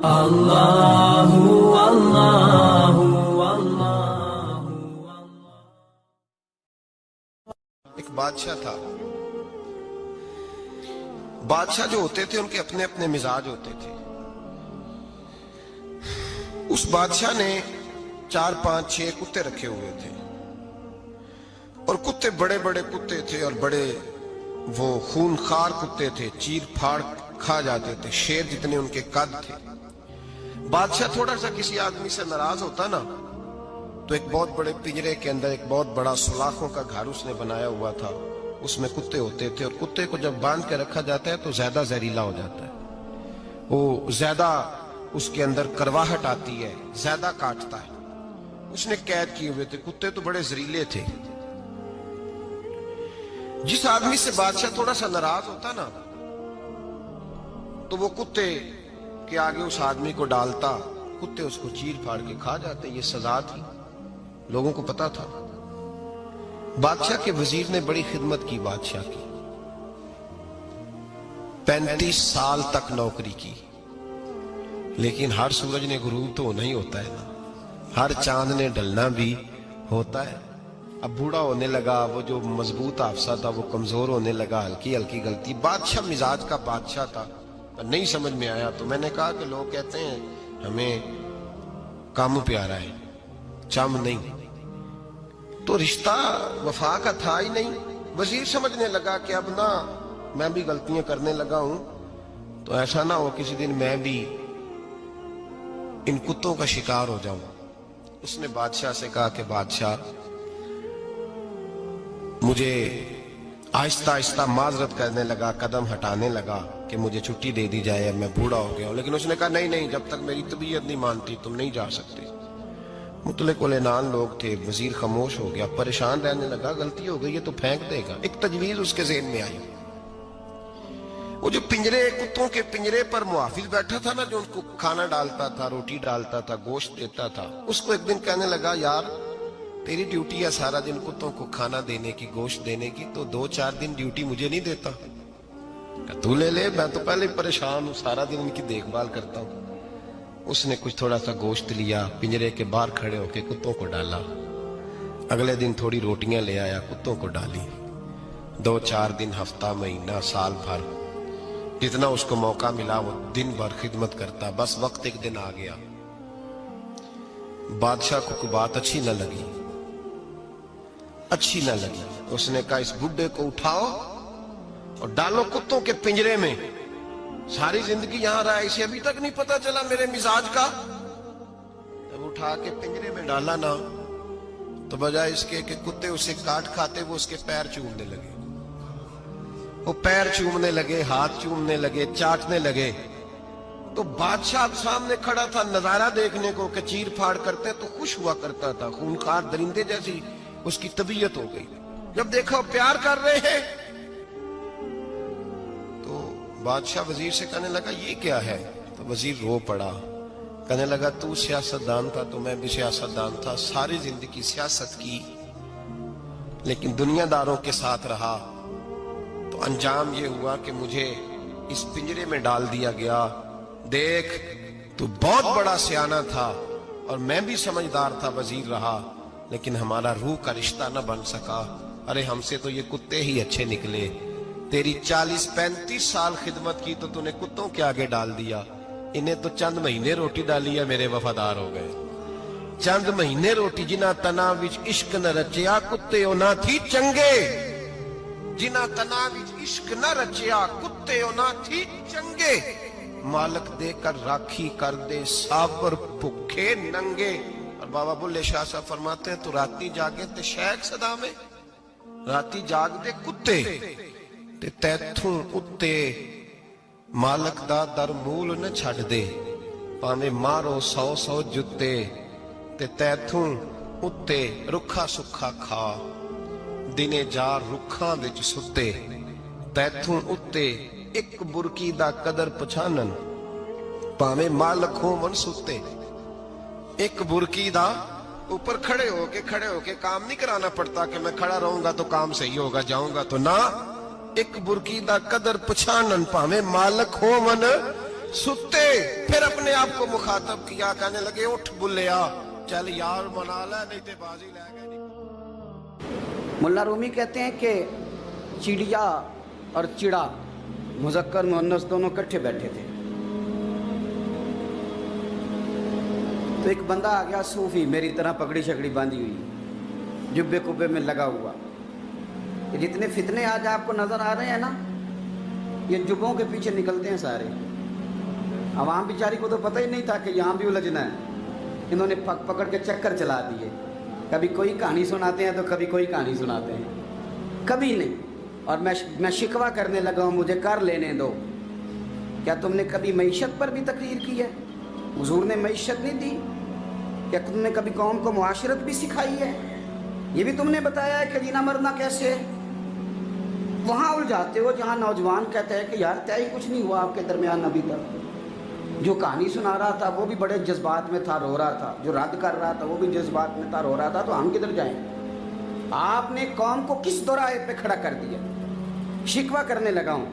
اللہ اللہ اللہ۔ ایک بادشاہ تھا۔ بادشاہ جو ہوتے تھے ان کے اپنے اپنے مزاج ہوتے تھے۔ اس بادشاہ نے 4 5 6 کتے رکھے ہوئے تھے، اور کتے بڑے بڑے کتے تھے، اور بڑے وہ خونخوار کتے تھے، چیر پھاڑ کھا جاتے تھے، شیر جتنے ان کے قد تھے۔ بادشاہ تھوڑا سا کسی آدمی سے ناراض ہوتا نا تو ایک بہت بڑے پنجرے کے اندر ایک بہت بڑا سلاخوں کا گھر اس نے بنایا ہوا تھا، اس میں کتے ہوتے تھے، اور کتے کو جب باندھ کے رکھا جاتا ہے تو زیادہ زہریلا ہو جاتا ہے، وہ زیادہ اس کے اندر کرواہٹ آتی ہے، زیادہ کاٹتا ہے۔ اس نے قید کیے ہوئے تھے، کتے تو بڑے زہریلے تھے۔ جس آدمی سے بادشاہ تھوڑا سا ناراض ہوتا نا تو وہ کتے کے آگے اس آدمی کو ڈالتا، کتے اس کو چیر پھاڑ کے کھا جاتے۔ یہ سزا تھی، لوگوں کو پتا تھا۔ بادشاہ کے وزیر نے بڑی خدمت کی بادشاہ کی، 35 سال تک نوکری کی، لیکن ہر سورج نے غروب تو ہونا ہی ہوتا ہے نا، ہر چاند نے ڈھلنا بھی ہوتا ہے۔ اب بوڑھا ہونے لگا، وہ جو مضبوط حافظہ تھا وہ کمزور ہونے لگا، ہلکی ہلکی غلطی۔ بادشاہ مزاج کا بادشاہ تھا، نہیں سمجھ میں آیا تو میں نے کہا کہ لوگ کہتے ہیں ہمیں کام پیارا ہے، چم نہیں، تو رشتہ وفا کا تھا ہی نہیں۔ وزیر سمجھنے لگا کہ اب نہ میں بھی غلطیاں کرنے لگا ہوں تو ایسا نہ ہو کسی دن میں بھی ان کتوں کا شکار ہو جاؤں۔ اس نے بادشاہ سے کہا کہ بادشاہ مجھے آہستہ آہستہ معذرت کرنے لگا، قدم ہٹانے لگا کہ مجھے چھٹی دے دی جائے، اب میں بوڑھا ہو گیا ہوں۔ لیکن اس نے کہا نہیں نہیں، جب تک میری طبیعت نہیں مانتی تم نہیں جا سکتے۔ مطلق العنان لوگ تھے، وزیر خاموش ہو گیا، پریشان رہنے لگا، غلطی ہو گئی ہے تو پھینک دے گا۔ ایک تجویز اس کے ذہن میں آئی، وہ جو پنجرے کتوں کے پنجرے پر محافظ بیٹھا تھا نا، جو ان کو کھانا ڈالتا تھا، روٹی ڈالتا تھا، گوشت دیتا تھا، اس کو ایک دن کہنے لگا یار تیری ڈیوٹی ہے سارا دن کتوں کو کھانا دینے کی، گوشت دینے کی، تو 2 4 دن ڈیوٹی مجھے نہیں دیتا؟ تو لے لے، میں تو پہلے پریشان ہوں، سارا دن ان کی دیکھ بھال کرتا ہوں۔ اس نے کچھ تھوڑا سا گوشت لیا، پنجرے کے باہر کھڑے ہو کے کتوں کو ڈالا، اگلے دن تھوڑی روٹیاں لے آیا، کتوں کو ڈالی، 2 4 دن، ہفتہ، مہینہ، سال بھر، جتنا اس کو موقع ملا وہ دن بھر خدمت کرتا۔ بس وقت ایک دن آ گیا، بادشاہ کو کوئی بات اچھی نہ لگی، اس نے کہا اس بڈھے کو اٹھاؤ اور ڈالو کتوں کے پنجرے میں، ساری زندگی یہاں رہا، اسے ابھی تک نہیں پتا چلا میرے مزاج کا۔ جب اٹھا کے پنجرے میں ڈالا نا تو بجائے اس کے کہ کتے اسے کاٹ کھاتے، وہ اس کے پیر چومنے لگے، وہ پیر چومنے لگے، ہاتھ چومنے لگے، چاٹنے لگے۔ تو بادشاہ سامنے کھڑا تھا نظارہ دیکھنے کو کہ چیر پھاڑ کرتے تو خوش ہوا کرتا تھا، خونخوار درندے جیسی اس کی طبیعت ہو گئی۔ جب دیکھا وہ پیار کر رہے ہیں تو بادشاہ وزیر سے کہنے لگا یہ کیا ہے؟ تو وزیر رو پڑا، کہنے لگا تو سیاستدان تھا تو میں بھی سیاستدان تھا، ساری زندگی سیاست کی لیکن دنیا داروں کے ساتھ رہا، تو انجام یہ ہوا کہ مجھے اس پنجرے میں ڈال دیا گیا۔ دیکھ تو بہت بڑا سیانہ تھا اور میں بھی سمجھدار تھا، وزیر رہا، لیکن ہمارا روح کا رشتہ نہ بن سکا۔ ارے ہم سے تو یہ کتے ہی اچھے نکلے، تیری 40 35 سال خدمت کی تو تو نے کتوں کے آگے ڈال دیا، انہیں تو چند مہینے روٹی ڈالی ہے، میرے وفادار ہو گئے۔ چند مہینے روٹی، جنہ تنا وچ عشق نہ رچیا کتے او نہ تھی چنگے، جنہ تنا وچ عشق نہ رچیا کتے او نہ تھی چنگے، مالک دے کر راکھی کر دے ساور بھکھے ننگے۔ اور بابا بلے شاہ صاحب فرماتے ہیں تو راتی جاگے تے شیخ صدا میں، راتی جاگ دے کتے تے تیتھوں اتے مالک دا در مول نہ چھڑ دے، پاویں مارو 100 جتے تے تیتھوں اتے رکھا سکھا کھا، دنے جار رکھاں وچ ستے، تیتھوں اتے ایک برکی دا قدر پچھانن، پاویں مالک ہون ستے۔ ایک برکی دا اوپر کھڑے ہو کے کام نہیں کرانا پڑتا کہ میں کھڑا رہوں گا تو کام صحیح ہوگا، جاؤں گا تو نہ، ایک برکی دا قدر پچھانن، پاویں مالک ہون सुते फिर अपने आप को मुखातब किया, कहने लगे उठ बुल्लिया, चल यार मना ले, नहीं तो बाजी ले गए। मुल्ला रूमी कहते हैं कि चिड़िया और चिड़ा मुज़क्कर मुअन्नस दोनों इकट्ठे बैठे थे। तो एक बंदा आ गया सूफी, मेरी तरह पगड़ी शकड़ी बांधी हुई, जुब्बे कुब्बे में लगा हुआ। ये जितने फितने आज आपको नजर आ रहे हैं ना, ये जुब्बों के पीछे निकलते हैं सारे। आवाम बेचारी को तो पता ही नहीं था कि यहाँ भी उलझना है। इन्होंने पकड़ के चक्कर चला दिए, कभी कोई कहानी सुनाते हैं तो कभी कोई कहानी सुनाते हैं, कभी नहीं। और मैं शिकवा करने लगा हूँ, मुझे कर लेने दो। क्या तुमने कभी मईशत पर भी तकरीर की है? हुजूर ने मईशत नहीं दी? क्या तुमने कभी कौम को मुआशरत भी सिखाई है? ये भी तुमने बताया है कि जीना मरना कैसे है? वहाँ उलझाते हो जहाँ नौजवान कहते हैं कि यार तय कुछ नहीं हुआ आपके दरमियान अभी तक। जो कहानी सुना रहा था वो भी बड़े जज्बात में था, रो रहा था। जो रद्द कर रहा था वो भी जज्बात में था, रो रहा था। तो हम किधर जाएं? आपने कौम को किस दोराहे पे खड़ा कर दिया? शिकवा करने लगा हूँ।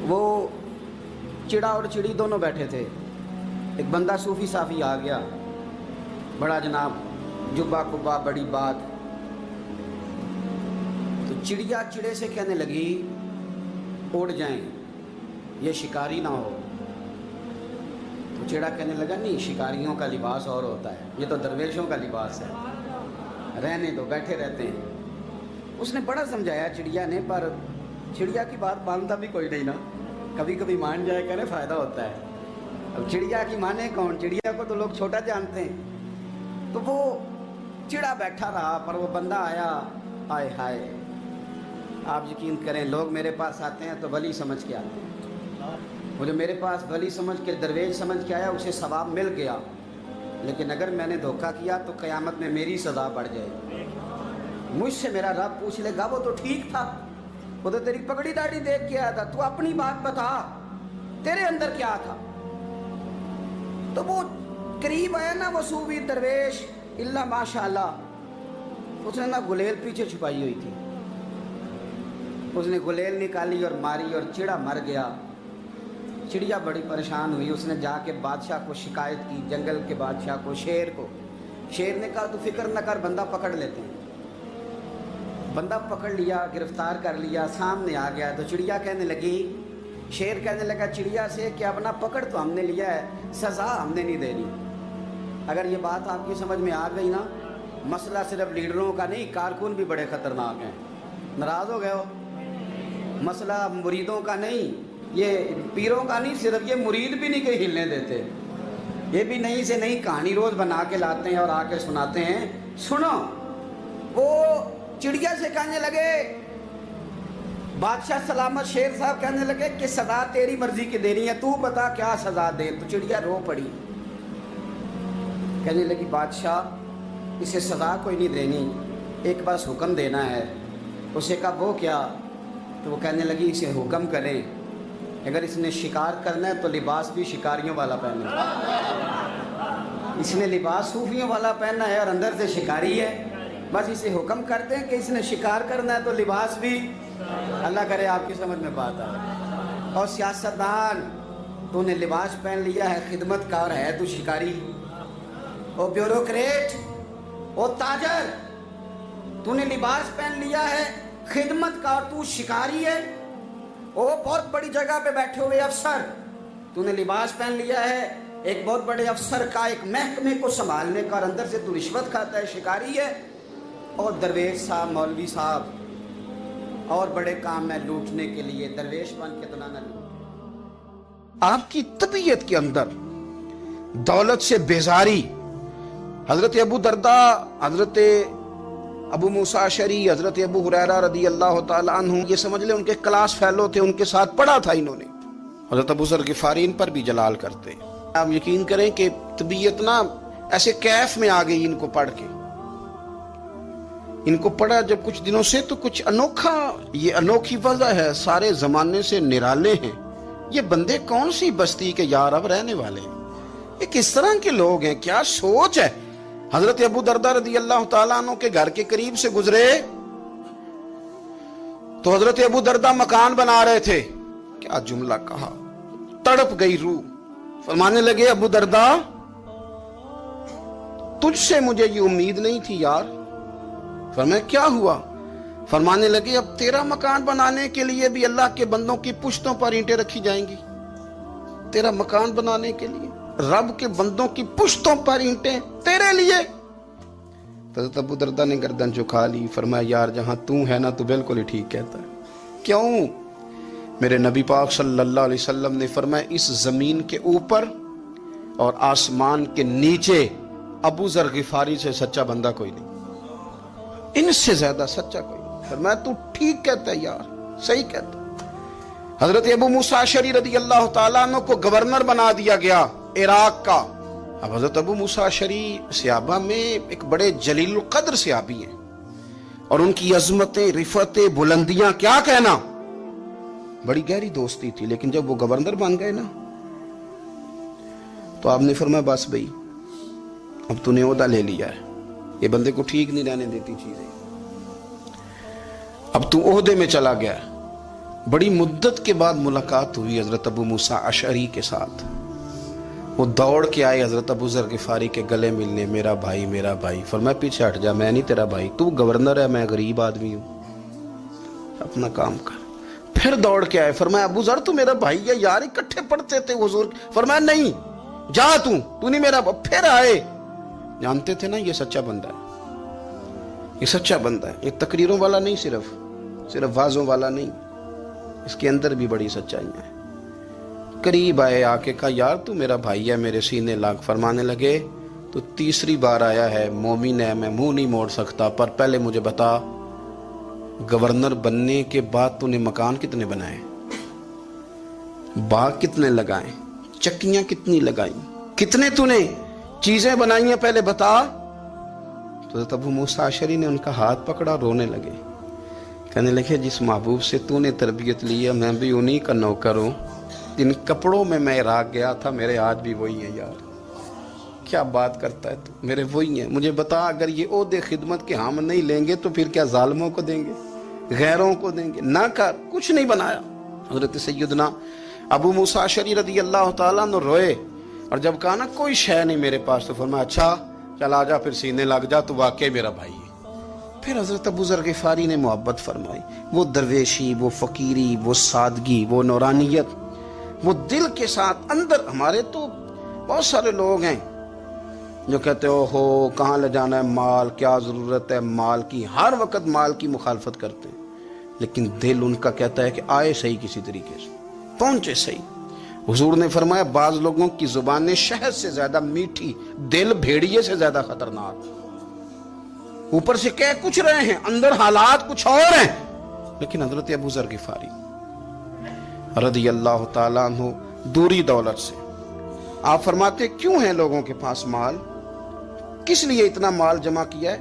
वो चिड़ा और चिड़ी दोनों बैठे थे। एक बंदा सूफी साफी आ गया, बड़ा जनाब, जुब्बा कुब्बा, बड़ी बात। तो चिड़िया चिड़े से कहने लगी उड़ जाएं, ये शिकारी ना हो। तो चिड़ा कहने लगा नहीं, शिकारियों का लिबास और होता है, ये तो दरवेशों का लिबास है, रहने दो, बैठे रहते हैं। उसने बड़ा समझाया चिड़िया ने, पर चिड़िया की बात मानता भी कोई नहीं ना। कभी कभी मान जाए करे फ़ायदा होता है। अब चिड़िया की माने कौन? चिड़िया को तो लोग छोटा जानते हैं। तो वो चिड़ा बैठा रहा, पर वो बंदा आया। आए हाय, आप यकीन करें, लोग मेरे पास आते हैं तो वली समझ के आते हैं। वो जो मेरे पास वली समझ के, दरवेश समझ के आया, उसे सवाब मिल गया। लेकिन अगर मैंने धोखा किया तो क़यामत में मेरी सज़ा बढ़ जाएगी। मुझसे मेरा रब पूछ लेगा, वो तो ठीक था, वो तो तेरी पगड़ी दाढ़ी देख के आया था, तू अपनी बात बता, तेरे अंदर क्या था? तो वो करीब आया ना वो सूफी दरवेश, इल्ला माशाअल्लाह, उसने ना गुलेल पीछे छुपाई हुई थी, उसने गुलेल निकाली और मारी और चिड़ा मर गया। चिड़िया बड़ी परेशान हुई, उसने जाके बादशाह को शिकायत की, जंगल के बादशाह को, शेर को। शेर ने कहा तू फिक्र न कर, बंदा पकड़ लेते हैं। बंदा पकड़ लिया, गिरफ्तार कर लिया, सामने आ गया। तो चिड़िया कहने लगी, शेर कहने लगा चिड़िया से कि अब ना पकड़ तो हमने लिया है, सज़ा हमने नहीं देनी। अगर ये बात आपकी समझ में आ गई ना, मसला सिर्फ लीडरों का नहीं, कारकुन भी बड़े ख़तरनाक हैं। नाराज़ हो गए हो? मसला मुरीदों का नहीं, ये पीरों का नहीं, सिर्फ ये मुरीद भी नहीं कहीं हिलने देते। ये भी नई से नई कहानी रोज़ बना के लाते हैं और आके सुनाते हैं। सुनो, वो चिड़िया से कहने लगे, बादशाह सलामत, शेर साहब कहने लगे कि सज़ा तेरी मर्जी की देनी है, तू बता क्या सज़ा दे। तो चिड़िया रो पड़ी, कहने लगी बादशाह इसे सज़ा कोई नहीं देनी, एक बस हुक्म देना है। उसे कहा वो क्या? तो वो कहने लगी इसे हुक्म करें, अगर इसने शिकार करना है तो लिबास भी शिकारियों वाला पहने। इसने लिबास सूफियों वाला पहनना है और अंदर से शिकारी है। बस इसे हुक्म करते हैं कि इसने शिकार करना है तो लिबास भी, अल्लाह करे आपकी समझ में बात आए। और सियासतदान, तूने लिबास पहन लिया है खिदमतकार है तू शिकारी। ओ ब्यूरोक्रेट, ओ ताजर, तूने लिबास पहन लिया है खिदमतकार, तू शिकारी है। ओ बहुत बड़ी जगह पे बैठे हुए अफसर, तूने लिबास पहन लिया है एक बहुत बड़े अफसर का, एक महकमे को संभालने का, और अंदर से तू रिश्वत खाता है, शिकारी है। और दरवेश साहब, मौलवी साहब और बड़े काम में लूटने के लिए दरवेश बन के तो ना लूट। आपकी तबीयत के अंदर दौलत से बेजारी, हजरत अबू दरदा, हजरत अबू मूसा अशरी, हजरत अबू हुरैरा रदी अल्लाह तआला अन्हु, ये समझ ले उनके क्लास फेलो थे, उनके साथ पढ़ा था इन्होंने। हजरत अबू ज़र गिफारी इन पर भी जलाल करते। आप यकीन करें कि तबीयत ना ऐसे कैफ में आ गई इनको पढ़ के। इनको पढ़ा जब कुछ दिनों से तो कुछ अनोखा, ये अनोखी वजह है, सारे जमाने से निराले हैं ये बंदे, कौन सी बस्ती के यार अब रहने वाले, ये किस तरह के लोग हैं, क्या सोच है। हजरत अबू दरदा रदी अल्लाह तआला अन्हु के घर के करीब से गुजरे तो हजरत अबू दरदा मकान बना रहे थे। क्या जुमला कहा, तड़प गई रूह। फरमाने लगे अबू दरदा, तुझसे मुझे ये उम्मीद नहीं थी यार। फरमाया क्या हुआ? फरमाने लगे अब तेरा मकान बनाने के लिए भी अल्लाह के बंदों की पुश्तों पर ईंटें रखी जाएंगी। तेरा मकान बनाने के लिए रब के बंदों की पुश्तों पर ईंटें तेरे लिए। तो अबू दरदा ने गर्दन झुका ली। फरमाया यार जहां तू है ना, तू बिल्कुल ही ठीक कहता है। क्यों? मेरे नबी पाक सल्लल्लाहु अलैहि वसल्लम ने फरमाया इस जमीन के ऊपर और आसमान के नीचे अबू जर गिफारी से सच्चा बंदा कोई नहीं, इनसे ज्यादा सच्चा कोई नहीं। फरमाया तू ठीक कहता है यार, सही कहता है। हजरत अबू मूसा अशरी रदी अल्लाह तआला अन्हु को गवर्नर बना दिया गया इराक का। अब हजरत अबू मूसा अशरी सहाबा में एक बड़े जलील कद्र सहाबी हैं और उनकी अजमतें, रिफतें, बुलंदियां क्या कहना, बड़ी गहरी दोस्ती थी। लेकिन जब वो गवर्नर बन गए ना, तो आपने फरमाया बस भाई अब तूने ओहदा ले लिया है, ये बंदे को ठीक नहीं रहने देती चीजें, अब तू ओहदे में चला गया। बड़ी मुद्दत के बाद मुलाकात हुई हजरत अबू मूसा अशरी के साथ। वो दौड़ के आए हजरत अबू जर गिफारी के गले मिलने, मेरा भाई मेरा भाई। फरमाया पीछे हट जा, मैं नहीं तेरा भाई, तू गवर्नर है, मैं गरीब आदमी हूं, अपना काम कर। फिर दौड़ के आए, फरमाया अबू जर तू मेरा भाई है यार, इकट्ठे पढ़ते थे हुजूर। फरमाया नहीं जा, तू नहीं मेरा। फिर आए, जानते थे ना ये सच्चा बंदा है, ये सच्चा बंदा है, ये तकरीरों वाला नहीं, सिर्फ वाजों वाला नहीं, इसके अंदर भी बड़ी सच्चाइयां हैं। करीब आए, आके कहा यार तू मेरा भाई है, मेरे सीने लाग। फरमाने लगे तो तीसरी बार आया है, मोमिन है, मैं मुंह नहीं मोड़ सकता, पर पहले मुझे बता गवर्नर बनने के बाद तूने मकान कितने बनाए, बाग कितने लगाए, चक्कियां कितनी लगाई, कितने तूने चीजें बनाई हैं, पहले बता। तो अबू मूसा अशरी ने उनका हाथ पकड़ा, रोने लगे, कहने लगे जिस महबूब से तूने तरबियत ली है मैं भी उन्हीं का नौकर हूं, जिन कपड़ों में मैं इराक गया था मेरे आज भी वही है यार। क्या बात करता है तू, मेरे वही है। मुझे बता अगर ये ओहदे खिदमत के हम नहीं लेंगे तो फिर क्या जालिमों को देंगे, गैरों को देंगे? ना कर, कुछ नहीं बनाया। हजरत सैयदना अबू मूसा अशरी रदी अल्लाह तआला अन्हु रोए और जब कहा ना कोई शय नहीं मेरे पास, तो फरमाया अच्छा चल आ जा, फिर सीने लग जा, तू वाकई मेरा भाई है। फिर हजरत अबू जर गिफारी ने मोहब्बत फरमाई, वो दरवेशी, वो फकीरी, वो सादगी, वो नौरानियत, वो दिल के साथ अंदर। हमारे तो बहुत सारे लोग हैं जो कहते हो कहाँ ले जाना है माल, क्या जरूरत है माल की, हर वक्त माल की मुखालफत करते हैं, लेकिन दिल उनका कहता है कि आए सही, किसी तरीके से पहुंचे सही। हुजूर ने फरमाया बाज लोगों की जुबानें शहद से ज्यादा मीठी, दिल भेड़िए से ज्यादा खतरनाक। ऊपर से कह कुछ रहे हैं, अंदर हालात कुछ और हैं। लेकिन हजरत अबू जर गिफारी रज़ी अल्लाह ताला अन्हु दूरी दौलत से, आप फरमाते क्यों है लोगों के पास माल, किस लिए इतना माल जमा किया है?